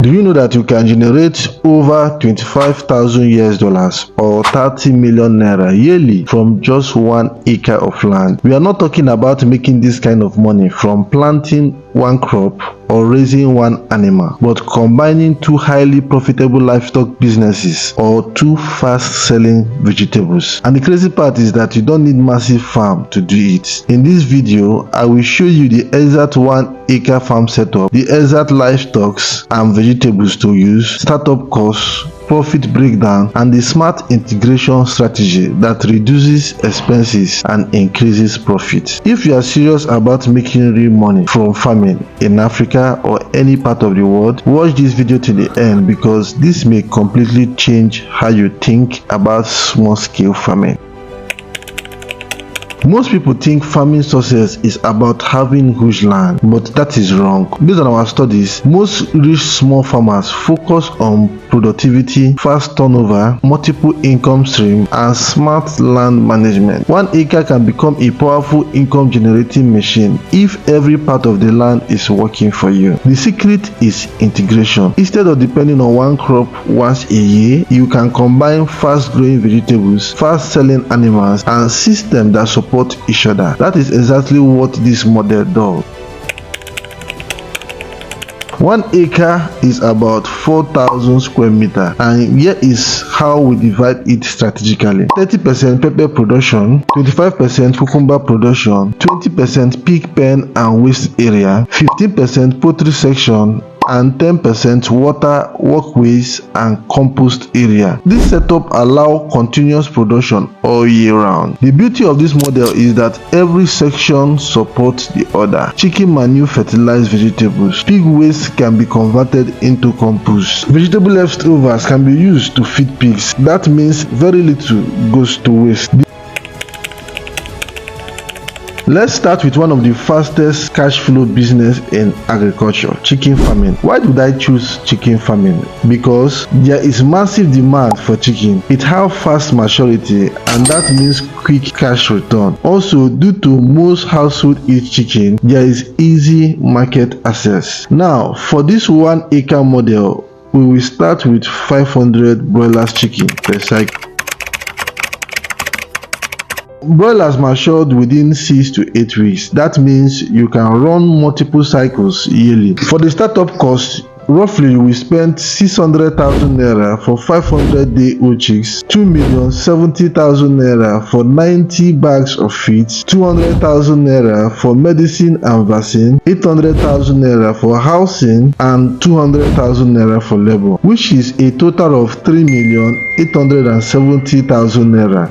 Do you know that you can generate over $25,000 or 30 million naira yearly from just 1 acre of land? We are not talking about making this kind of money from planting one crop or raising one animal, but combining two highly profitable livestock businesses or two fast-selling vegetables. And the crazy part is that you don't need massive farm to do it. In this video, I will show you the exact 1 acre farm setup, the exact livestock and vegetables to use, startup costs, profit breakdown, and the smart integration strategy that reduces expenses and increases profit. If you are serious about making real money from farming in Africa or any part of the world, watch this video to the end because this may completely change how you think about small-scale farming. Most people think farming success is about having huge land, but that is wrong. Based on our studies, most rich small farmers focus on productivity, fast turnover, multiple income streams, and smart land management. 1 acre can become a powerful income generating machine if every part of the land is working for you. The secret is integration. Instead of depending on one crop once a year, you can combine fast growing vegetables, fast selling animals, and systems that support each other. That is exactly what this model does. 1 acre is about 4,000 square meters, and here is how we divide it strategically. 30% pepper production, 25% cucumber production, 20% pig pen and waste area, 15% poultry section, and 10% water, walkways, and compost area. This setup allows continuous production all year round. The beauty of this model is that every section supports the other. Chicken manure fertilized vegetables. Pig waste can be converted into compost. Vegetable leftovers can be used to feed pigs. That means very little goes to waste. Let's start with one of the fastest cash flow business in agriculture, chicken farming. Why did I choose chicken farming? Because there is massive demand for chicken. It has fast maturity and that means quick cash return. Also, due to most households eat chicken, there is easy market access. Now, for this 1 acre model, we will start with 500 broilers chicken per cycle. Broilers matured within 6 to 8 weeks. That means you can run multiple cycles yearly. For the startup cost, roughly we spent 600,000 naira for 500-day-old chicks, 2,070,000 naira for 90 bags of feed, 200,000 naira for medicine and vaccine, 800,000 naira for housing, and 200,000 naira for labor, which is a total of 3,870,000 naira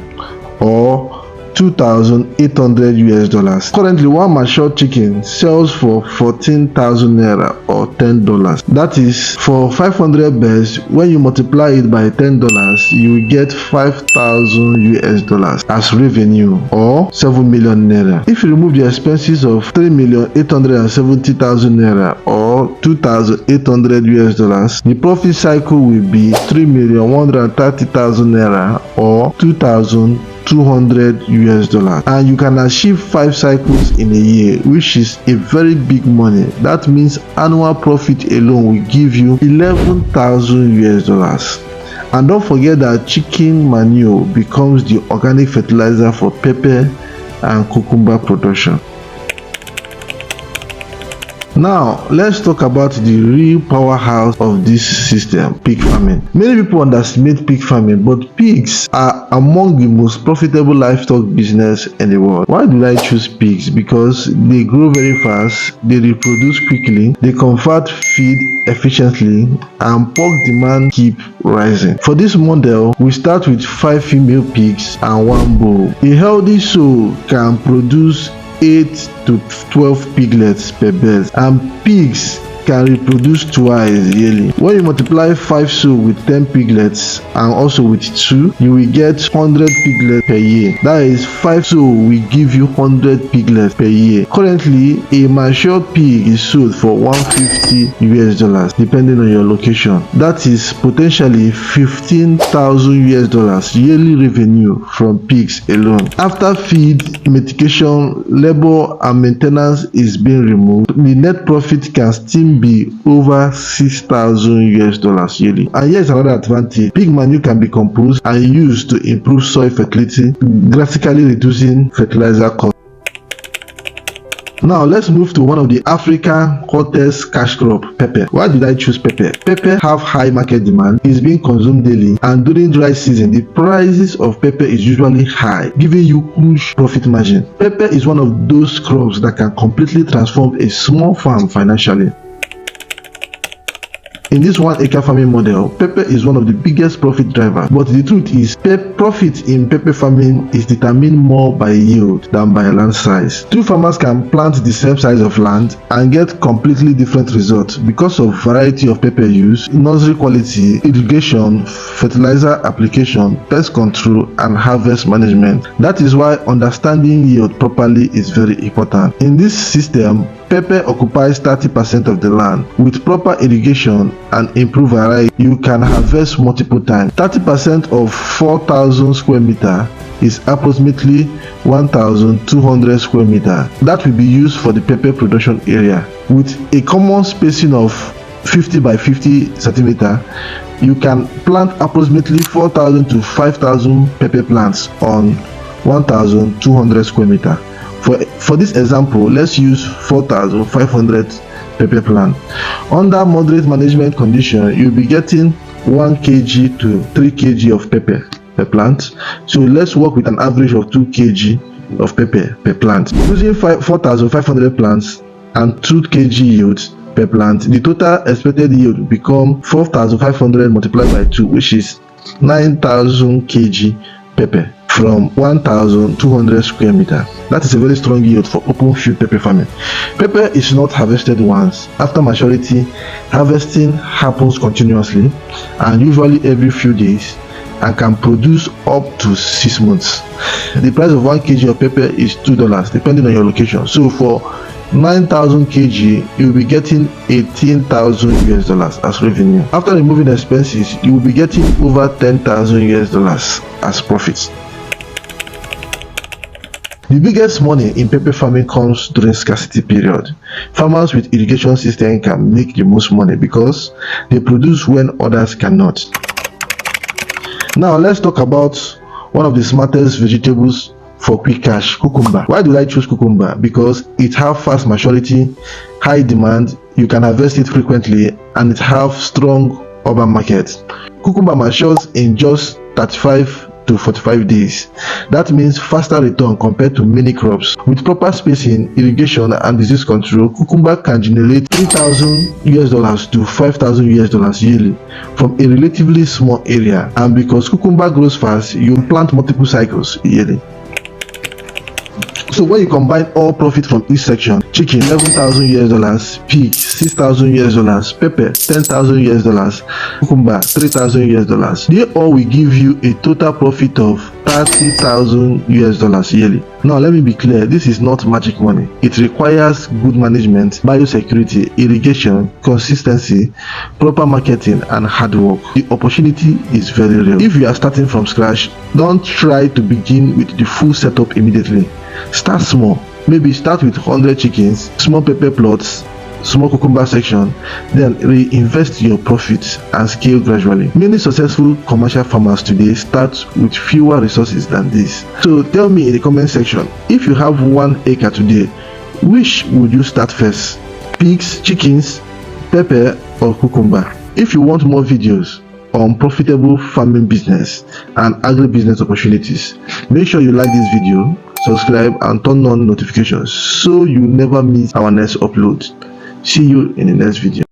or $2,800. Currently, one matured chicken sells for 14,000 naira or $10. That is for 500 birds. When you multiply it by $10, you will get $5,000 as revenue or 7 million naira. If you remove the expenses of 3,870,000 naira or $2,800, the profit cycle will be 3,130,000 naira or $2,200, and you can achieve 5 cycles in a year, which is a very big money. That means annual profit alone will give you $11,000. And don't forget that chicken manure becomes the organic fertilizer for pepper and cucumber production. Now, let's talk about the real powerhouse of this system, pig farming. Many people underestimate pig farming, but pigs are among the most profitable livestock business in the world. Why did I choose pigs? Because they grow very fast, they reproduce quickly, they convert feed efficiently, and pork demand keep rising. For this model, we start with 5 female pigs and 1 bull. A healthy sow can produce 8 to 12 piglets per bird, and pigs can reproduce twice yearly. When you multiply 5 sow with 10 piglets and also with 2, you will get 100 piglets per year. That is 5 sow will give you 100 piglets per year. Currently, a matured pig is sold for $150 depending on your location. That is potentially $15,000 yearly revenue from pigs alone. After feed, medication, labor, and maintenance is being removed, the net profit can still fit be over $6,000 yearly. And here's another advantage: pig manure can be composed and used to improve soil fertility, drastically reducing fertilizer costs. Now let's move to one of the African hottest cash crop, pepper. Why did I choose pepper? Pepper have high market demand, is being consumed daily, and during dry season the prices of pepper is usually high, giving you huge profit margin. Pepper is one of those crops that can completely transform a small farm financially. In this 1 acre farming model, pepper is one of the biggest profit drivers, but the truth is, profit in pepper farming is determined more by yield than by land size. Two farmers can plant the same size of land and get completely different results because of variety of pepper use, nursery quality, irrigation, fertilizer application, pest control, and harvest management. That is why understanding yield properly is very important. In this system, pepper occupies 30% of the land. With proper irrigation and improved variety, you can harvest multiple times. 30% of 4,000 square meter is approximately 1,200 square meter. That will be used for the pepper production area. With a common spacing of 50 by 50 centimeter, you can plant approximately 4,000 to 5,000 pepper plants on 1,200 square meter. For this example, let's use 4,500 pepper plant. Under moderate management condition, you'll be getting 1 kg to 3 kg of pepper per plant. So let's work with an average of 2 kg of pepper per plant. Using 4,500 plants and 2 kg yields per plant, the total expected yield will become 4,500 multiplied by 2, which is 9,000 kg pepper from 1,200 square meter. That is a very strong yield for open field pepper farming. Pepper is not harvested once. After maturity, harvesting happens continuously and usually every few days, and can produce up to 6 months. The price of 1 kg of pepper is $2 depending on your location. So for 9,000 kg, you'll be getting $18,000 as revenue. After removing expenses, you will be getting over $10,000 as profits. The biggest money in pepper farming comes during scarcity period. Farmers with irrigation system can make the most money because they produce when others cannot. Now let's talk about one of the smartest vegetables for quick cash, cucumber. Why did I choose cucumber? Because it has fast maturity, high demand, you can harvest it frequently, and it has strong urban market. Cucumber matures in just 35 to 45 days. That means faster return compared to many crops. With proper spacing, irrigation, and disease control, cucumber can generate $3,000 to $5,000 yearly from a relatively small area. And because cucumber grows fast, you plant multiple cycles yearly. So when you combine all profit from each section, chicken $11,000, pig $6,000, pepper $10,000, cucumber $3,000, they all will give you a total profit of $30,000 yearly. Now let me be clear, this is not magic money. It requires good management, biosecurity, irrigation, consistency, proper marketing, and hard work. The opportunity is very real. If you are starting from scratch, don't try to begin with the full setup immediately. Start small. Maybe start with 100 chickens, small pepper plots, small cucumber section, then reinvest your profits and scale gradually. Many successful commercial farmers today start with fewer resources than this. So tell me in the comment section, if you have 1 acre today, which would you start first? Pigs, chickens, pepper, or cucumber? If you want more videos on profitable farming business and agribusiness opportunities, make sure you like this video, subscribe, and turn on notifications so you never miss our next upload. See you in the next video.